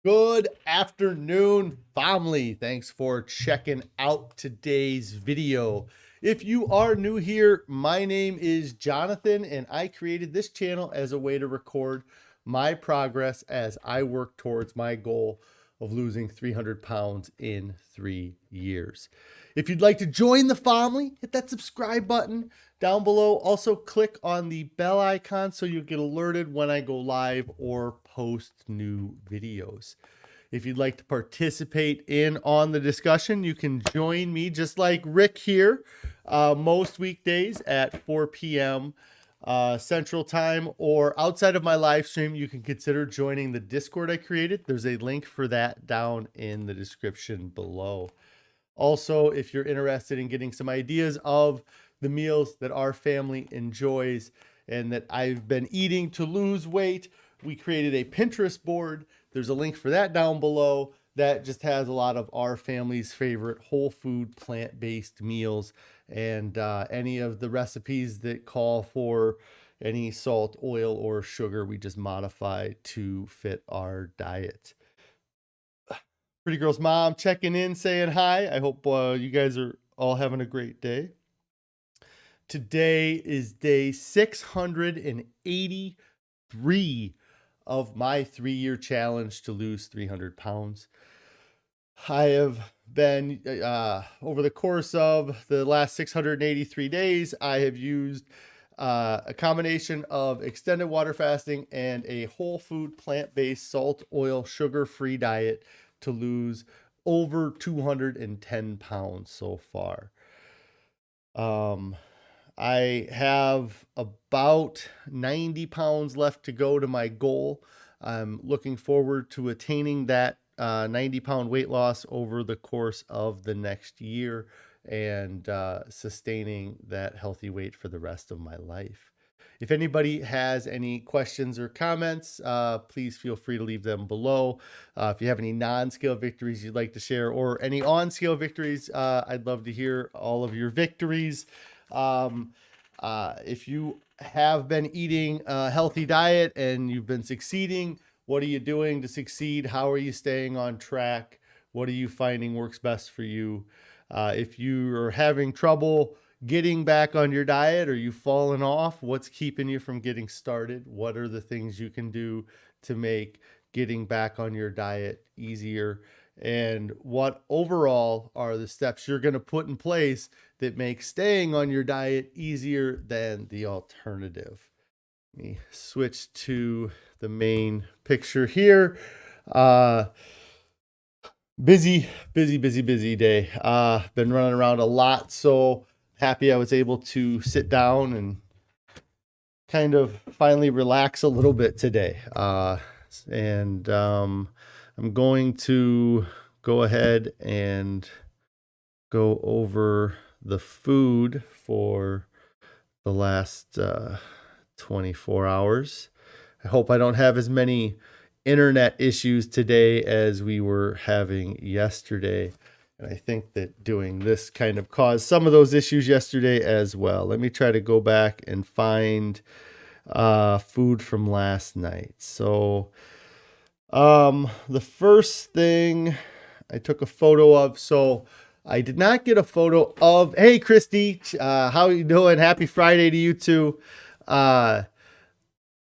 Good afternoon, family. Thanks for checking out today's video. If you are new here, my name is Jonathan, and I created this channel as a way to record my progress as I work towards my goal of losing 300 pounds in 3 years. If you'd like to join the family, hit that subscribe button down below. Also, click on the bell icon so you'll get alerted when I go live or post new videos. If you'd like to participate in on the discussion, you can join me just like Rick here most weekdays at 4 p.m. Central Time, or outside of my live stream, you can consider joining the Discord I created. There's a link for that down in the description below. Also, if you're interested in getting some ideas of the meals that our family enjoys and that I've been eating to lose weight, we created a Pinterest board. There's a link for that down below. That just has a lot of our family's favorite whole food, plant-based meals, and any of the recipes that call for any salt, oil, or sugar, we just modify to fit our diet. Pretty Girl's mom checking in, saying hi. I hope you guys are all having a great day. Today is day 683 of my 3-year challenge to lose 300 pounds. I have been, over the course of the last 683 days, I have used a combination of extended water fasting and a whole food, plant-based, salt, oil, sugar-free diet to lose over 210 pounds so far. I have about 90 pounds left to go to my goal. I'm looking forward to attaining that 90-pound weight loss over the course of the next year and sustaining that healthy weight for the rest of my life. If anybody has any questions or comments, please feel free to leave them below. If you have any non-scale victories you'd like to share or any on-scale victories, I'd love to hear all of your victories. If you have been eating a healthy diet and you've been succeeding, what are you doing to succeed? How are you staying on track? What are you finding works best for you? If you are having trouble getting back on your diet or you've fallen off, what's keeping you from getting started? What are the things you can do to make getting back on your diet easier? And what overall are the steps you're going to put in place that make staying on your diet easier than the alternative? Let me switch to the main picture here. Busy day. Been running around a lot, so happy I was able to sit down and kind of finally relax a little bit today. And I'm going to go ahead and go over the food for the last 24 hours. I hope I don't have as many internet issues today as we were having yesterday. And I think that doing this kind of caused some of those issues yesterday as well. Let me try to go back and find food from last night. So the first thing I took a photo of, so I did not get a photo of, hey, Christy, how you doing? Happy Friday to you too.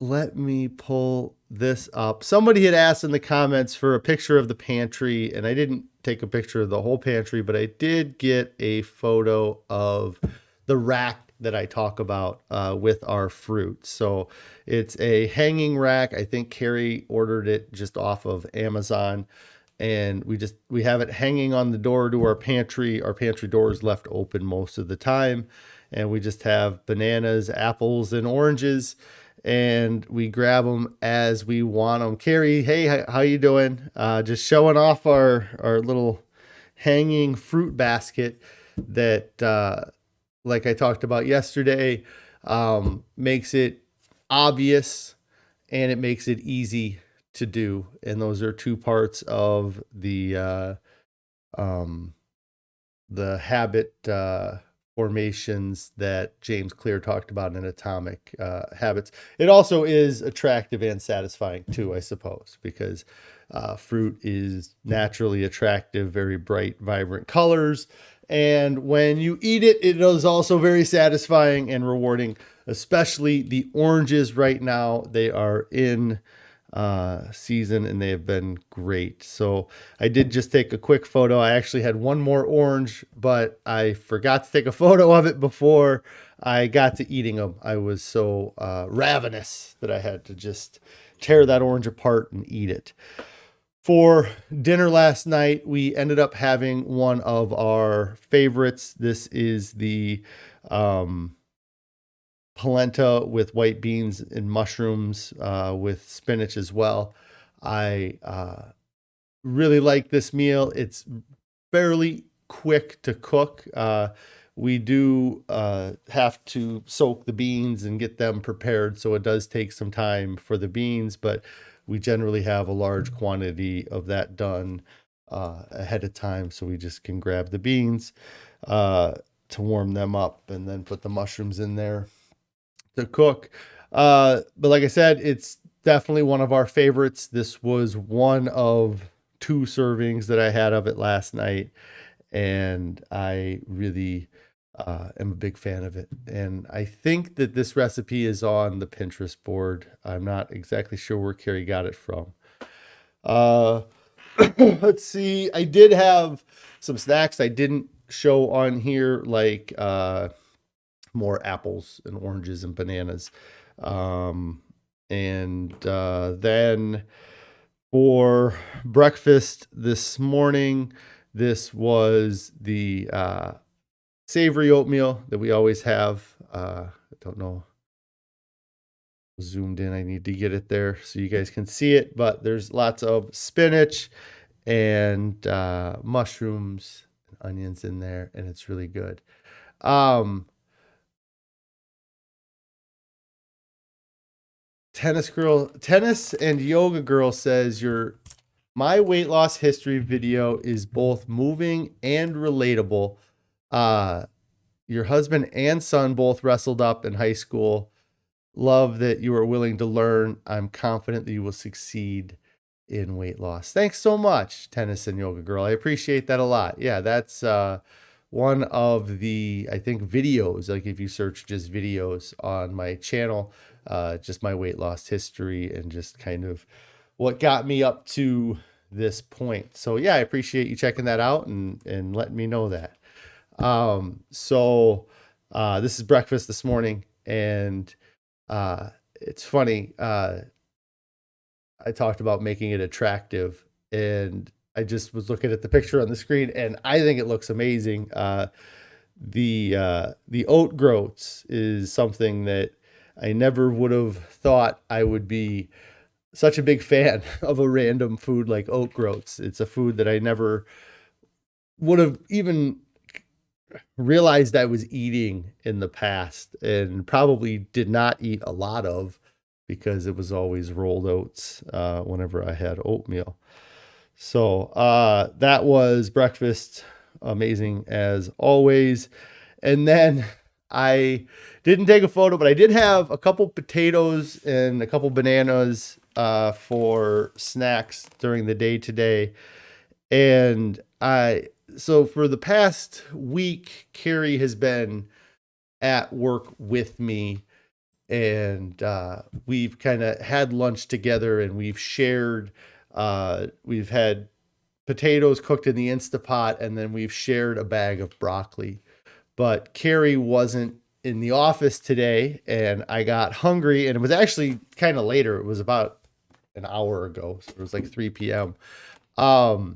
Let me pull this up. Somebody had asked in the comments for a picture of the pantry, and I didn't take a picture of the whole pantry, but I did get a photo of the rack that I talk about with our fruit. So it's a hanging rack. I think Carrie ordered it just off of Amazon, and we have it hanging on the door to our pantry. Our pantry door is left open most of the time, and we just have bananas, apples, and oranges, and we grab them as we want them. Carrie, hey, how you doing? Just showing off our little hanging fruit basket that, like I talked about yesterday, makes it obvious and it makes it easy to do. And those are two parts of the habit formations that James Clear talked about in Atomic Habits. It also is attractive and satisfying too, I suppose, because fruit is naturally attractive, very bright, vibrant colors. And when you eat it, it is also very satisfying and rewarding, especially the oranges right now. They are in season and they have been great. So I did just take a quick photo. I actually had one more orange, but I forgot to take a photo of it before I got to eating them. I was so ravenous that I had to just tear that orange apart and eat it. For dinner last night, we ended up having one of our favorites. This is the polenta with white beans and mushrooms with spinach as well. I really like this meal. It's fairly quick to cook. We do have to soak the beans and get them prepared, so it does take some time for the beans, but we generally have a large quantity of that done ahead of time, so we just can grab the beans to warm them up and then put the mushrooms in there to cook. But like I said, it's definitely one of our favorites. This was one of 2 servings that I had of it last night, and I really am a big fan of it. And I think that this recipe is on the Pinterest board. I'm not exactly sure where Carrie got it from. Let's see. I did have some snacks I didn't show on here, like more apples and oranges and bananas. Then for breakfast this morning, this was the savory oatmeal that we always have. I don't know. Zoomed in. I need to get it there so you guys can see it, but there's lots of spinach and mushrooms and onions in there, and it's really good. Tennis and Yoga Girl says my weight loss history video is both moving and relatable. Your husband and son both wrestled up in high school. Love that you are willing to learn. I'm confident that you will succeed in weight loss. Thanks so much, Tennis and Yoga Girl. I appreciate that a lot. Yeah, that's one of the, I think, videos, like if you search just videos on my channel, just my weight loss history and just kind of what got me up to this point. So yeah, I appreciate you checking that out and letting me know that. This is breakfast this morning, and it's funny. I talked about making it attractive, and I just was looking at the picture on the screen, and I think it looks amazing. The oat groats is something that I never would have thought I would be such a big fan of a random food like oat groats. It's a food that I never would have even realized I was eating in the past, and probably did not eat a lot of, because it was always rolled oats whenever I had oatmeal. So that was breakfast. Amazing as always. And then I didn't take a photo, but I did have a couple potatoes and a couple bananas for snacks during the day today. And so for the past week, Carrie has been at work with me, and we've kind of had lunch together, and we've shared, we've had potatoes cooked in the Instapot, and then we've shared a bag of broccoli. But Carrie wasn't in the office today, and I got hungry, and it was actually kind of later. It was about an hour ago, so it was like 3 p.m. I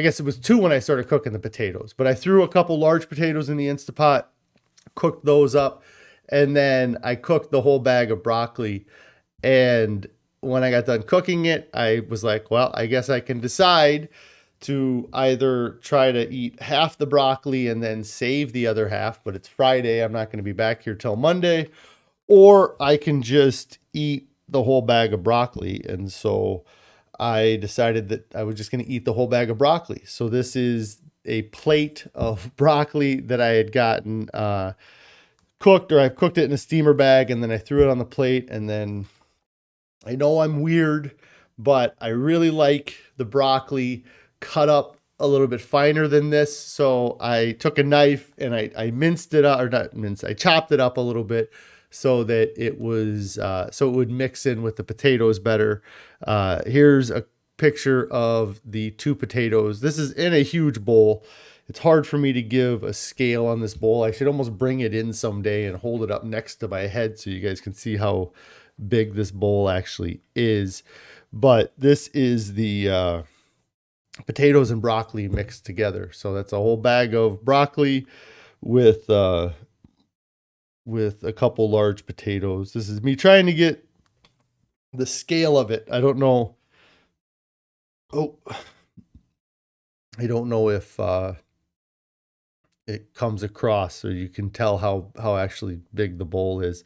guess it was 2 when I started cooking the potatoes, but I threw a couple large potatoes in the Instapot, cooked those up, and then I cooked the whole bag of broccoli. And when I got done cooking it, I was like, well, I guess I can decide to either try to eat half the broccoli and then save the other half, but it's Friday, I'm not going to be back here till Monday, or I can just eat the whole bag of broccoli. And so I decided that I was just going to eat the whole bag of broccoli. So this is a plate of broccoli that I had gotten cooked, or I cooked it in a steamer bag, and then I threw it on the plate. And then I know I'm weird, but I really like the broccoli cut up a little bit finer than this. So I took a knife and I minced it up, or not minced, I chopped it up a little bit so that it was, so it would mix in with the potatoes better. Here's a picture of the 2 potatoes. This is in a huge bowl. It's hard for me to give a scale on this bowl. I should almost bring it in someday and hold it up next to my head so you guys can see how big this bowl actually is. But this is the potatoes and broccoli mixed together. So that's a whole bag of broccoli with a couple large potatoes. This is me trying to get the scale of it. I don't know. Oh, I don't know if it comes across so you can tell how actually big the bowl is.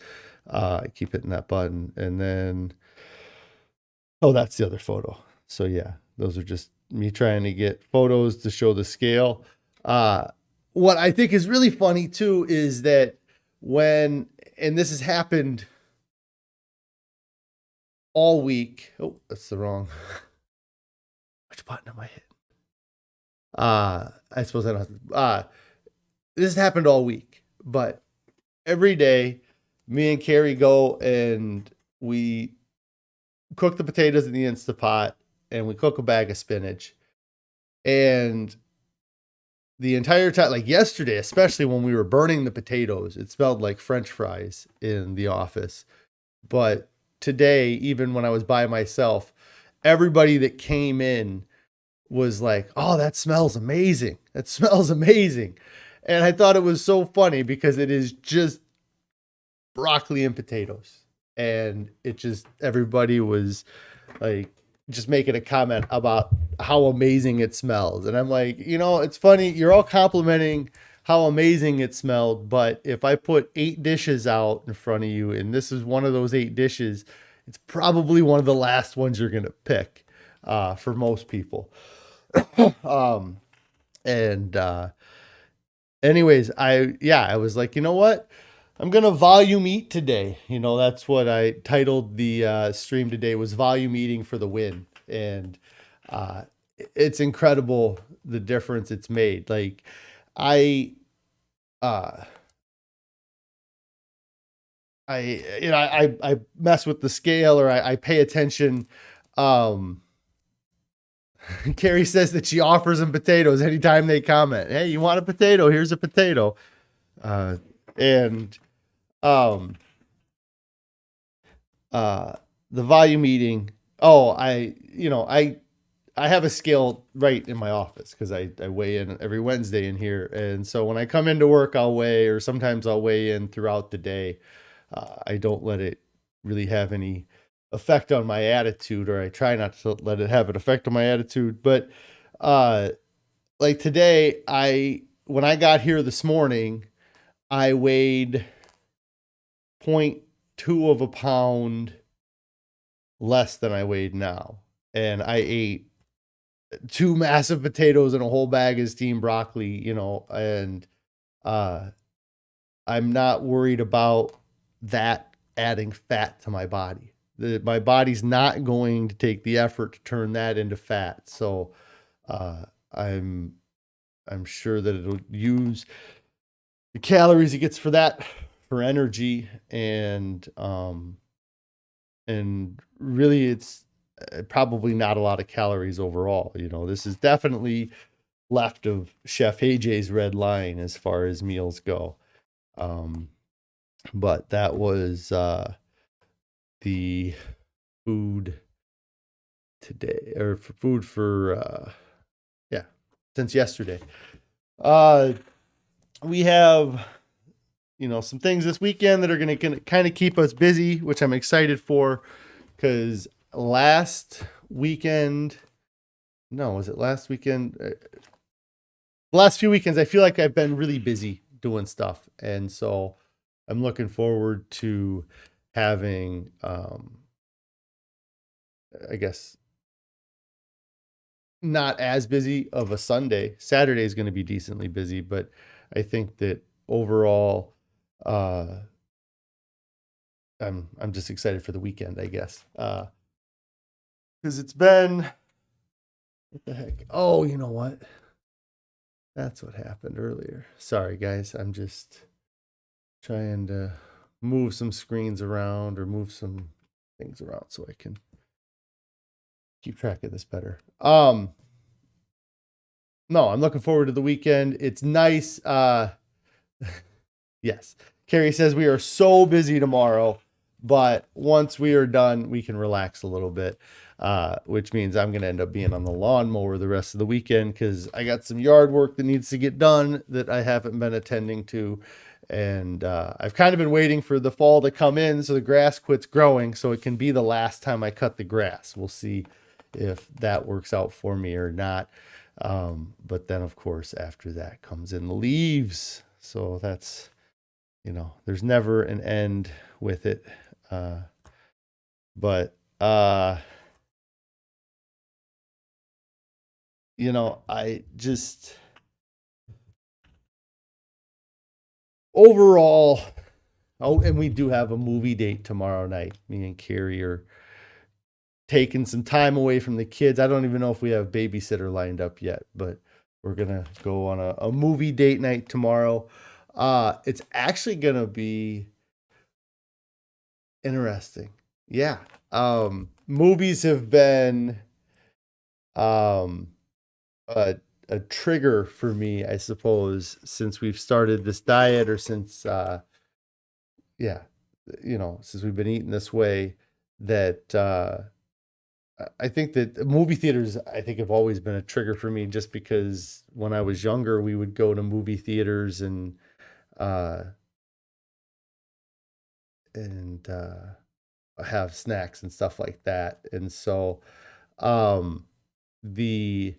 I keep hitting that button, and then, oh, that's the other photo. So yeah, those are just me trying to get photos to show the scale. What I think is really funny too is that and this has happened all week. Oh, that's the wrong. Which button am I hitting? I suppose I don't have this has happened all week, but every day me and Carrie go and we cook the potatoes in the Instapot, and we cook a bag of spinach. And the entire time, like yesterday, especially when we were burning the potatoes, it smelled like French fries in the office. But today, even when I was by myself, everybody that came in was like, "Oh, that smells amazing. That smells amazing." And I thought it was so funny because it is just broccoli and potatoes. And it just, everybody was like just making a comment about how amazing it smells. And I'm like, it's funny. You're all complimenting how amazing it smelled. But if I put 8 dishes out in front of you, and this is one of those 8 dishes, it's probably one of the last ones you're going to pick for most people. Anyways, I was like, you know what? I'm going to volume eat today. That's what I titled the stream today, was volume eating for the win. And it's incredible the difference it's made. Like I mess with the scale, or I pay attention. Carrie says that she offers them potatoes anytime they comment. Hey, you want a potato? Here's a potato. And the volume eating. Oh, I have a scale right in my office because I weigh in every Wednesday in here. And so when I come into work, I'll weigh, or sometimes I'll weigh in throughout the day. I don't let it really have any effect on my attitude, or I try not to let it have an effect on my attitude. But like today, when I got here this morning, I weighed 0.2 of a pound less than I weighed now. And I ate 2 massive potatoes and a whole bag of steamed broccoli, and I'm not worried about that adding fat to my body. My body's not going to take the effort to turn that into fat. So I'm sure that it'll use the calories it gets for that for energy, and really it's probably not a lot of calories overall. This is definitely left of Chef AJ's red line as far as meals go. But that was the food today, or food for since yesterday. We have some things this weekend that are going to kind of keep us busy, which I'm excited for, because last weekend, was it last weekend? The last few weekends, I feel like I've been really busy doing stuff. And so I'm looking forward to having, I guess, not as busy of a Sunday. Saturday is going to be decently busy, but I think that overall, uh, I'm just excited for the weekend, I guess. Because it's been, what the heck? Oh, you know what? That's what happened earlier. Sorry, guys. I'm just trying to move some screens around or move some things around so I can keep track of this better. No, I'm looking forward to the weekend. It's nice. Yes. Carrie says we are so busy tomorrow, but once we are done, we can relax a little bit, which means I'm going to end up being on the lawnmower the rest of the weekend because I got some yard work that needs to get done that I haven't been attending to. And I've kind of been waiting for the fall to come in so the grass quits growing so it can be the last time I cut the grass. We'll see if that works out for me or not. But then, of course, after that comes in the leaves. So that's, there's never an end with it. But I just overall, and we do have a movie date tomorrow night. Me and Carrie are taking some time away from the kids. I don't even know if we have a babysitter lined up yet, but we're going to go on a movie date night tomorrow. It's actually going to be interesting. Yeah. Movies have been a trigger for me, I suppose, since we've started this diet or since, since we've been eating this way, that I think that movie theaters, I think, have always been a trigger for me just because when I was younger, we would go to movie theaters and have snacks and stuff like that. And so the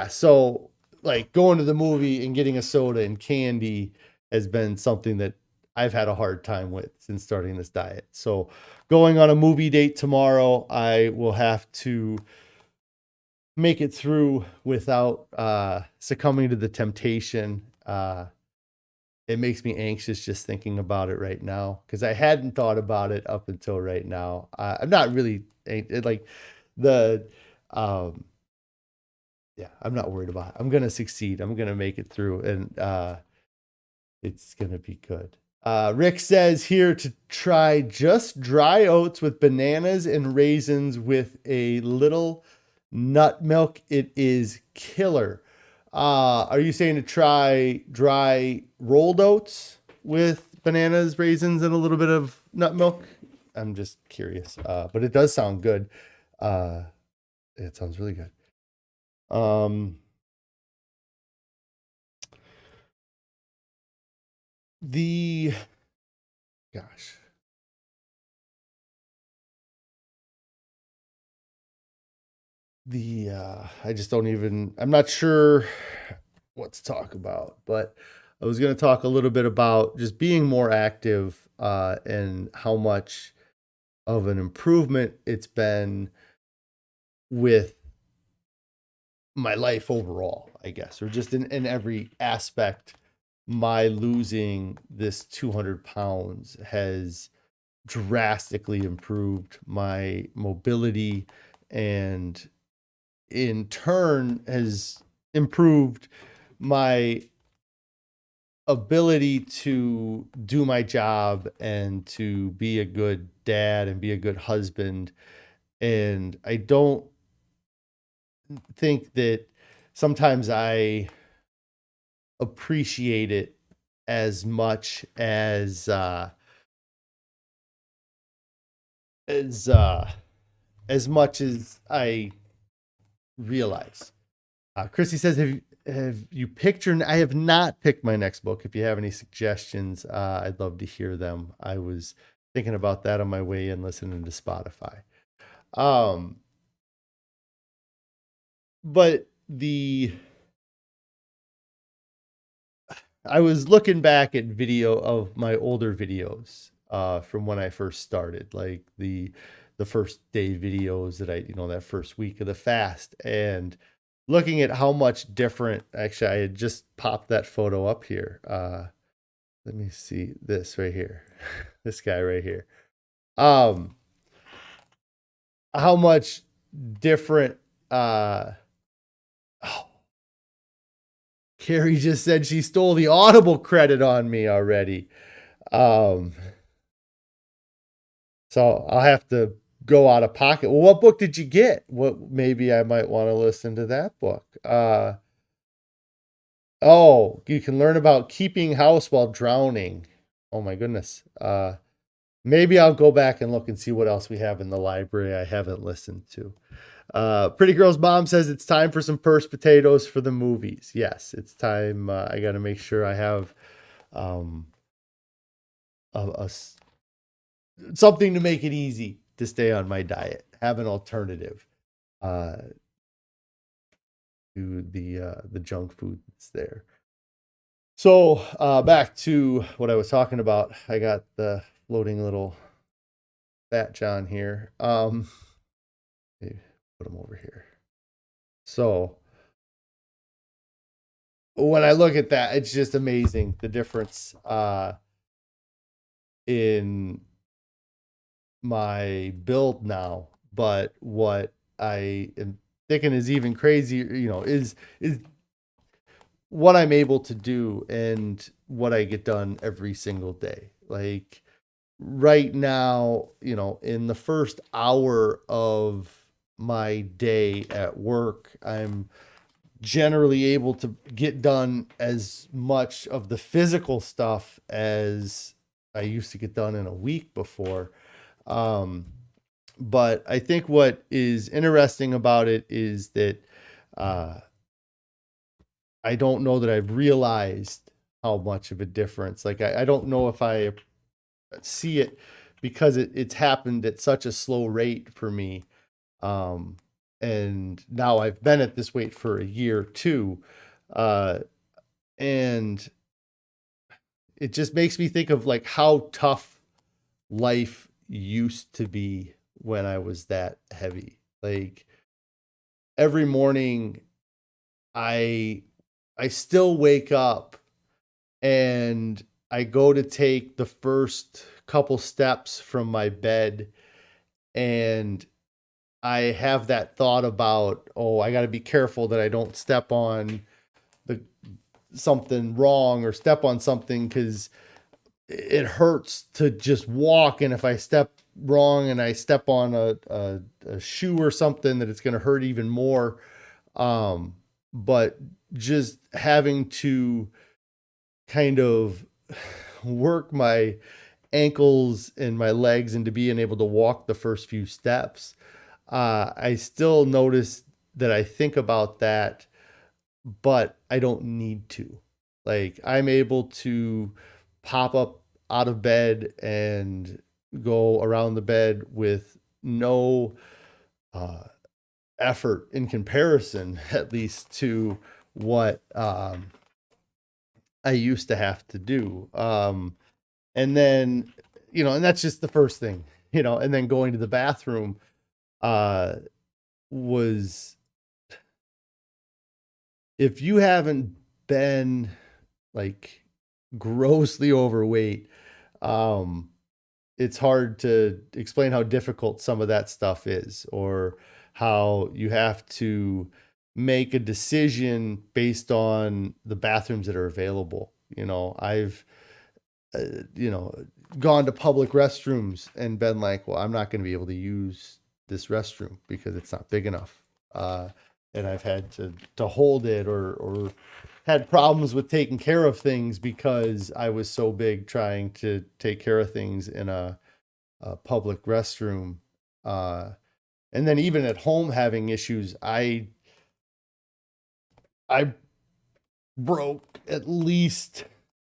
so like going to the movie and getting a soda and candy has been something that I've had a hard time with since starting this diet. So going on a movie date tomorrow, I will have to make it through without succumbing to the temptation. It makes me anxious just thinking about it right now because I hadn't thought about it up until right now. I'm not really like the I'm not worried about it. I'm gonna succeed. I'm gonna make it through, and it's gonna be good. Rick says here to try just dry oats with bananas and raisins with a little nut milk. It is killer. Are you saying to try dry rolled oats with bananas, raisins, and a little bit of nut milk? I'm just curious. But it does sound good. It sounds really good. The gosh. I just don't even, I'm not sure what to talk about, but I was going to talk a little bit about just being more active and how much of an improvement it's been with my life overall, I guess, or just in every aspect. My losing this 200 pounds has drastically improved my mobility and in turn has improved my ability to do my job and to be a good dad and be a good husband. And I don't think that sometimes I appreciate it as much as much as I realize. Chrissy says, have you picked your? I have not picked my next book. If you have any suggestions, I'd love to hear them. I was thinking about that on my way in, listening to Spotify. But I was looking back at video of my older videos from when I first started, like the the first day videos that that first week of the fast, and looking at how much different, actually, I had just popped that photo up here. Let me see this right here. This guy right here. How much different, oh, Carrie just said she stole the Audible credit on me already. So I'll have to go out of pocket. Well, what book did you get? Maybe I might want to listen to that book. Oh, you can learn about keeping house while drowning. Oh my goodness. Maybe I'll go back and look and see what else we have in the library I haven't listened to. Pretty Girl's mom says it's time for some first potatoes for the movies. Yes, it's time. I got to make sure I have something to make it easy to stay on my diet. Have an alternative to the junk food that's there. So back to what I was talking about. I got the floating little Fat John here. Maybe put him over here. So when I look at that, it's just amazing the difference in my build now. But what I am thinking is even crazier, is what I'm able to do and what I get done every single day. Like right now, in the first hour of my day at work, I'm generally able to get done as much of the physical stuff as I used to get done in a week before. But I think what is interesting about it is that I don't know that I've realized how much of a difference. Like I don't know if I see it because it's happened at such a slow rate for me. And now I've been at this weight for a year too. And it just makes me think of like how tough life used to be when I was that heavy. Like every morning I still wake up and I go to take the first couple steps from my bed, and I have that thought about, oh, I got to be careful that I don't step on something wrong or step on something, because it hurts to just walk. And if I step wrong and I step on a shoe or something, that it's going to hurt even more. But just having to kind of work my ankles and my legs into being able to walk the first few steps, I still notice that I think about that, but I don't need to. Like I'm able to pop up out of bed and go around the bed with no effort in comparison, at least to what I used to have to do. And then, and that's just the first thing, and then going to the bathroom was, if you haven't been like grossly overweight, it's hard to explain how difficult some of that stuff is, or how you have to make a decision based on the bathrooms that are available. I've gone to public restrooms and been like, well, I'm not going to be able to use this restroom because it's not big enough. And I've had to hold it, or had problems with taking care of things because I was so big trying to take care of things in a public restroom. And then even at home having issues, I broke at least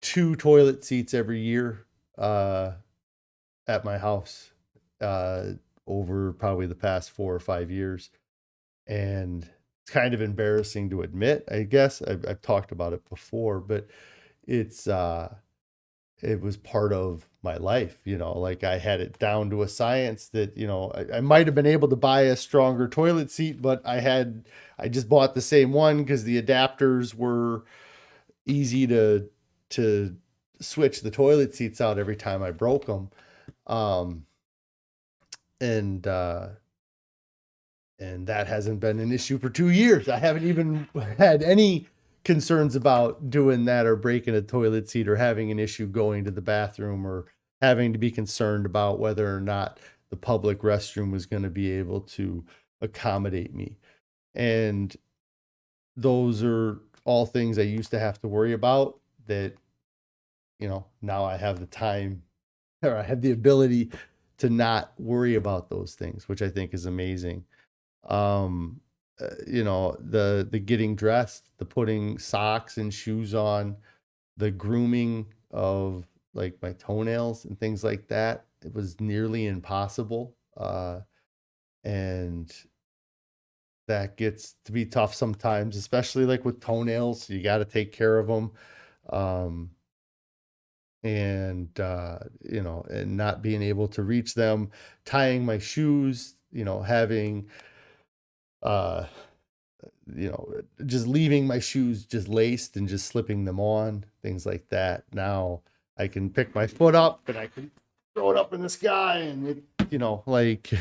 2 toilet seats every year at my house over probably the past 4 or 5 years. And it's kind of embarrassing to admit, I guess. I've talked about it before, but it's it was part of my life, like I had it down to a science that, I might have been able to buy a stronger toilet seat, but I just bought the same one because the adapters were easy to switch the toilet seats out every time I broke them. Um, and, uh, and that hasn't been an issue for 2 years. I haven't even had any concerns about doing that or breaking a toilet seat or having an issue going to the bathroom or having to be concerned about whether or not the public restroom was going to be able to accommodate me. And those are all things I used to have to worry about that, now I have the time, or I have the ability to not worry about those things, which I think is amazing. um the getting dressed, the putting socks and shoes on, the grooming of like my toenails and things like that, it was nearly impossible. And that gets to be tough sometimes, especially like with toenails, you got to take care of them. um and not being able to reach them, tying my shoes, having uh just leaving my shoes just laced and just slipping them on, things like that. Now I can pick my foot up and I can throw it up in the sky and like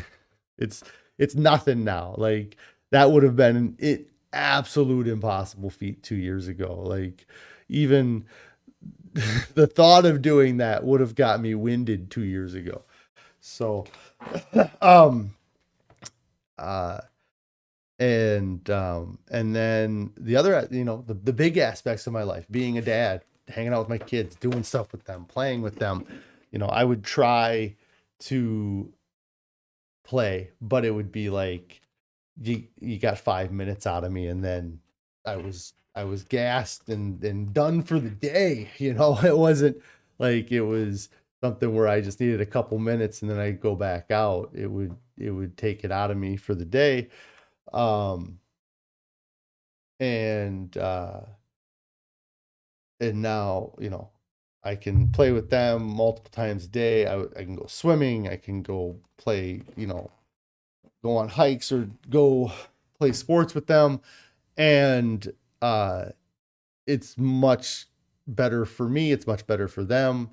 it's it's nothing now. Like that would have been an absolute impossible feat 2 years ago. Like even the thought of doing that would have got me winded 2 years ago. So um uh and then the other, the big aspects of my life, being a dad, hanging out with my kids, doing stuff with them, playing with them, I would try to play, but it would be like you got 5 minutes out of me, and then I was gassed and done for the day. It wasn't like it was something where I just needed a couple minutes and then I'd go back out. It would take it out of me for the day. um and uh and now, I can play with them multiple times a day. I can go swimming, I can go play, go on hikes or go play sports with them. And it's much better for me, it's much better for them.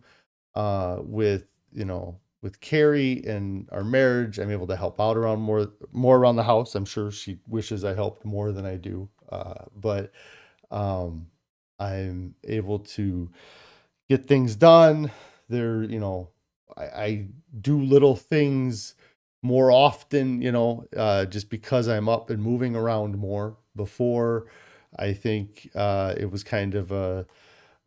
With Carrie and our marriage, I'm able to help out around more around the house. I'm sure she wishes I helped more than I do. But um I'm able to get things done. There, I do little things more often, just because I'm up and moving around more. Before, I think it was kind of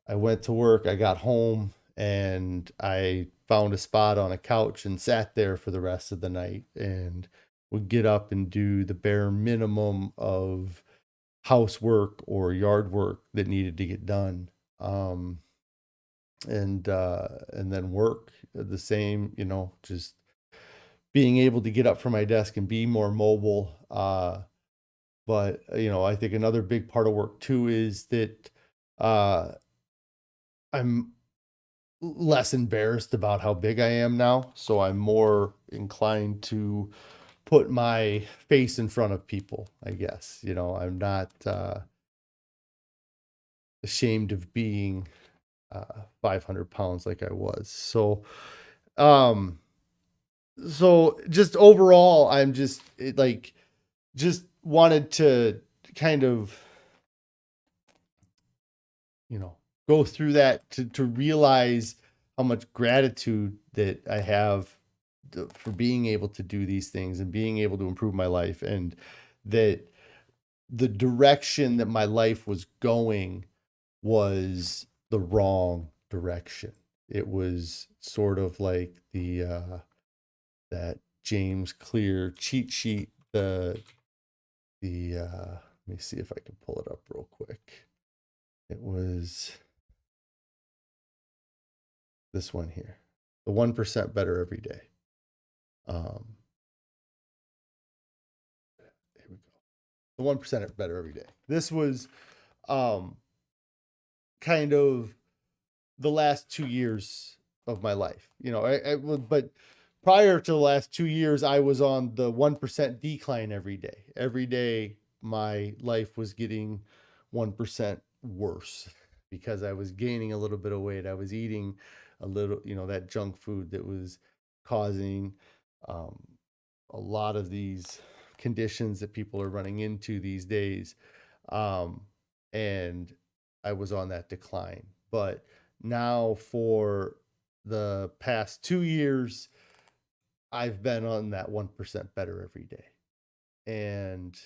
I went to work, I got home, and I found a spot on a couch and sat there for the rest of the night and would get up and do the bare minimum of housework or yard work that needed to get done. Um, and then work the same, just being able to get up from my desk and be more mobile. But I think another big part of work too is that uh, I'm less embarrassed about how big I am now, so I'm more inclined to put my face in front of people, I guess. I'm not ashamed of being 500 pounds like I was. Um, so just overall, I'm just like, just wanted to kind of, go through that to realize how much gratitude that I have for being able to do these things and being able to improve my life, and that the direction that my life was going was the wrong direction. It was sort of like that James Clear cheat sheet. Let me see if I can pull it up real quick. It was this one here, the 1% better every day. Um, Here we go. The 1% better every day. This was um kind of the last 2 years of my life. But prior to the last 2 years, I was on the 1% decline every day. Every day, my life was getting 1% worse because I was gaining a little bit of weight. I was eating a little, that junk food that was causing um, a lot of these conditions that people are running into these days. Um, and I was on that decline. But now for the past 2 years, I've been on that 1% better every day. And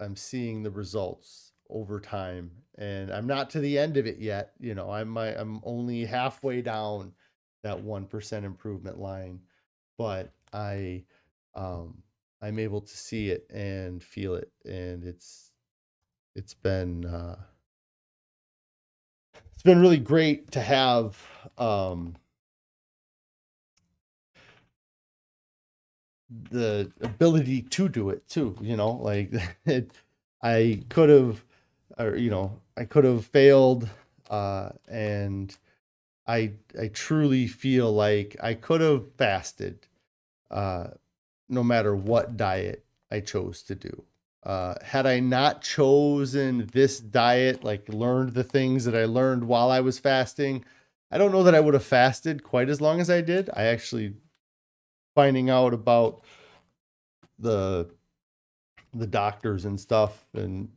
I'm seeing the results over time. And I'm not to the end of it yet. I'm only halfway down that 1% improvement line, but um I'm able to see it and feel it, and it's been it's been really great to have the ability to do it too, like I could have, or I could have failed, and I truly feel like I could have fasted, no matter what diet I chose to do. Had I not chosen this diet, like learned the things that I learned while I was fasting, I don't know that I would have fasted quite as long as I did. I actually, finding out about the doctors and stuff, and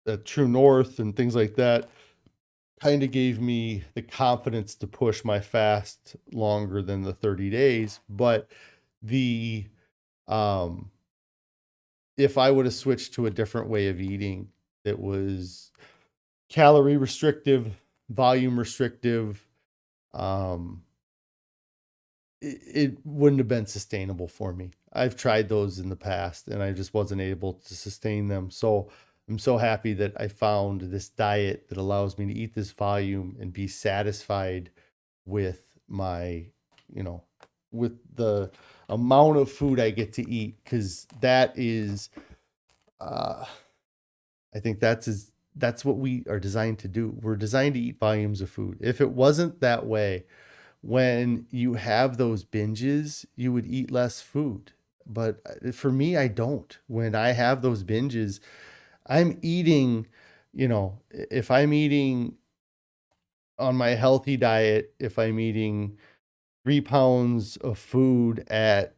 the True North and things like that, kind of gave me the confidence to push my fast longer than the 30 days. But the if I would have switched to a different way of eating that was calorie restrictive, volume restrictive, um, it wouldn't have been sustainable for me. I've tried those in the past and I just wasn't able to sustain them. So I'm so happy that I found this diet that allows me to eat this volume and be satisfied with my, with the amount of food I get to eat. Cause that is, I think that's what we are designed to do. We're designed to eat volumes of food. If it wasn't that way, when you have those binges, you would eat less food. But for me, I don't. When I have those binges, I'm eating, if I'm eating on my healthy diet, if I'm eating 3 pounds of food or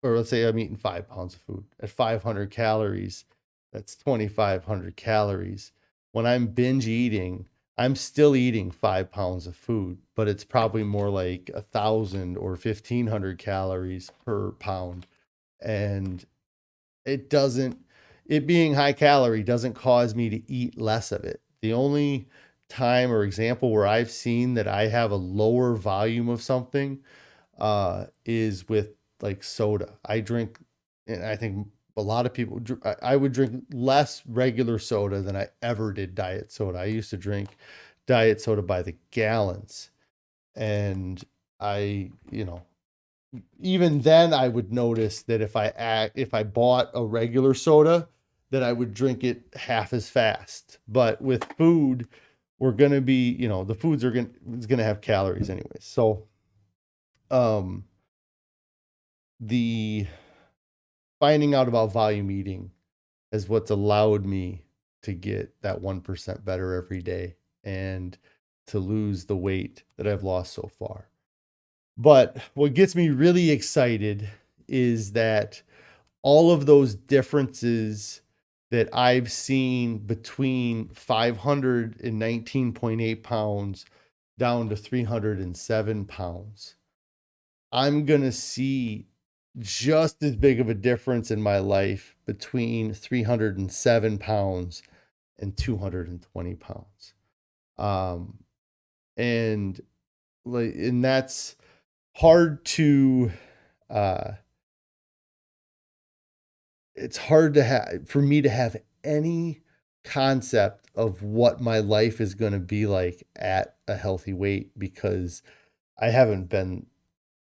let's say I'm eating 5 pounds of food at 500 calories, that's 2,500 calories. When I'm binge eating, I'm still eating 5 pounds of food, but it's probably more like 1,000 or 1,500 calories per pound. And it being high calorie doesn't cause me to eat less of it. The only time or example where I've seen that I have a lower volume of something is with like soda. I drink, and I think a lot of people, I would drink less regular soda than I ever did diet soda. I used to drink diet soda by the gallons. And I, even then I would notice that if I bought a regular soda, that I would drink it half as fast. But with food, we're going to be, the foods is going to have calories anyways. So, the finding out about volume eating is what's allowed me to get that 1% better every day and to lose the weight that I've lost so far. But what gets me really excited is that all of those differences that I've seen between 519.8 pounds down to 307 pounds, I'm going to see just as big of a difference in my life between 307 pounds and 220 pounds. And that's hard to, it's hard to have, for me to have any concept of what my life is going to be like at a healthy weight, because I haven't been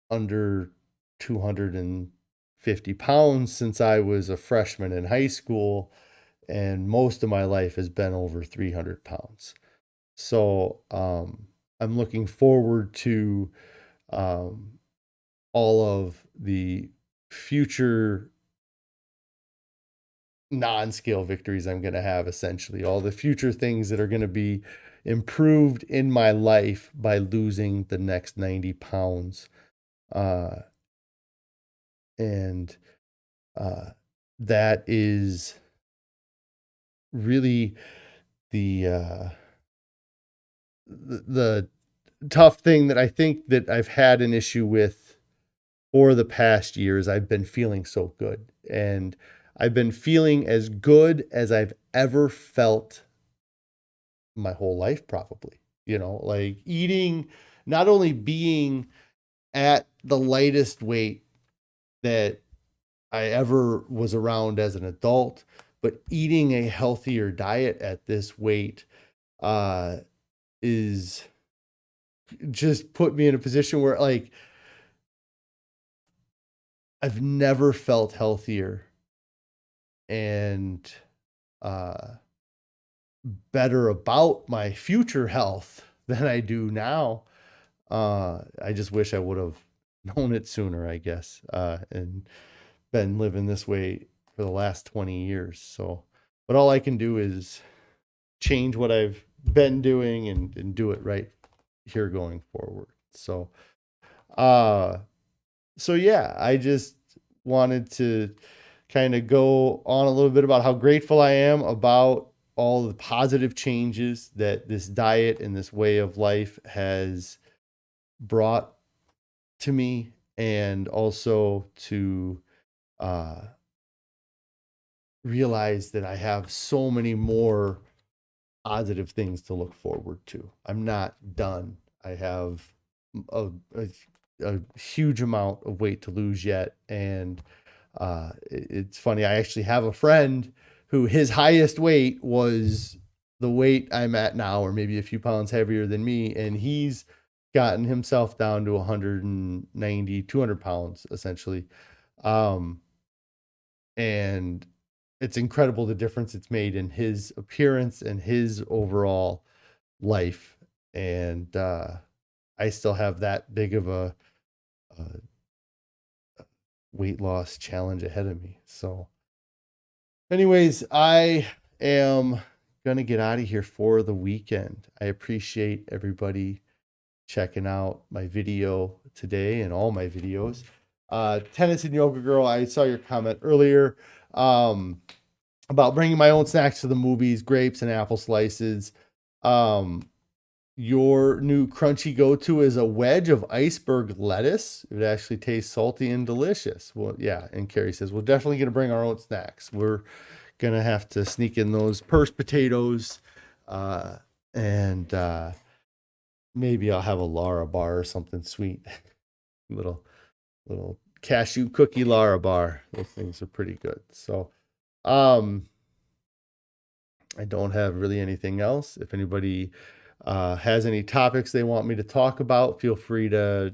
under 250 pounds since I was a freshman in high school, and most of my life has been over 300 pounds. So I'm looking forward to all of the future non-scale victories I'm going to have, essentially all the future things that are going to be improved in my life by losing the next 90 pounds. And that is really the tough thing that I think that I've had an issue with for the past years. I've been feeling so good, and I've been feeling as good as I've ever felt my whole life, probably, like eating, not only being at the lightest weight that I ever was around as an adult, but eating a healthier diet at this weight is just put me in a position where, like, I've never felt healthier and better about my future health than I do now. I just wish I would have known it sooner, I guess, and been living this way for the last 20 years. So, but all I can do is change what I've been doing and do it right here going forward. So, yeah, I just wanted to kind of go on a little bit about how grateful I am about all the positive changes that this diet and this way of life has brought to me, and also to realize that I have so many more positive things to look forward to. I'm not done. I have a huge amount of weight to lose yet. And it's funny, I actually have a friend who his highest weight was the weight I'm at now, or maybe a few pounds heavier than me. And he's gotten himself down to 190, 200 pounds, essentially. And it's incredible the difference it's made in his appearance and his overall life. And I still have that big of a weight loss challenge ahead of me. So anyways, I am going to get out of here for the weekend. I appreciate everybody checking out my video today and all my videos. Tennis and Yoga Girl, I saw your comment earlier about bringing my own snacks to the movies, grapes and apple slices. Your new crunchy go-to is a wedge of iceberg lettuce. It actually tastes salty and delicious. Well, yeah. And Carrie says, we're definitely going to bring our own snacks. We're going to have to sneak in those purse potatoes. And maybe I'll have a Lara bar or something sweet. little cashew cookie Lara bar. Those things are pretty good. So, I don't have really anything else. If anybody has any topics they want me to talk about, feel free to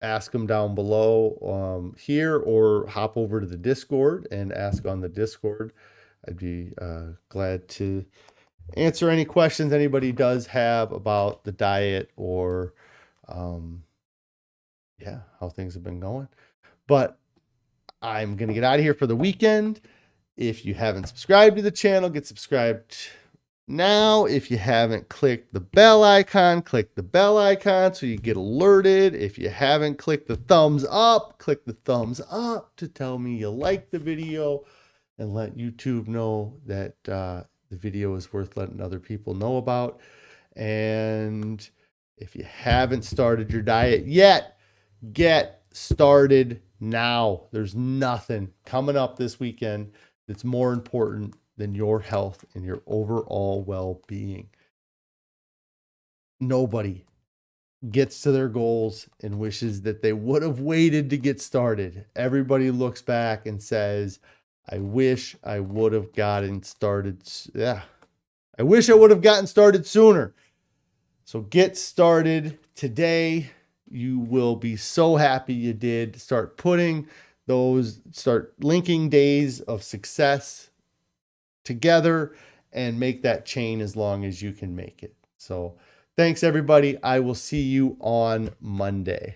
ask them down below here, or hop over to the Discord and ask on the Discord. I'd be glad to answer any questions anybody does have about the diet, or how things have been going. But I'm going to get out of here for the weekend. If you haven't subscribed to the channel, get subscribed now. If you haven't clicked the bell icon, click the bell icon so you get alerted. If you haven't clicked the thumbs up, click the thumbs up to tell me you like the video and let YouTube know that the video is worth letting other people know about. And if you haven't started your diet yet, get started now. There's nothing coming up this weekend that's more important than your health and your overall well-being. Nobody gets to their goals and wishes that they would have waited to get started. Everybody looks back and says, I wish I would have gotten started. Yeah. I wish I would have gotten started sooner. So get started today. You will be so happy you did. Start linking days of success together and make that chain as long as you can make it. So Thanks, everybody. I will see you on Monday.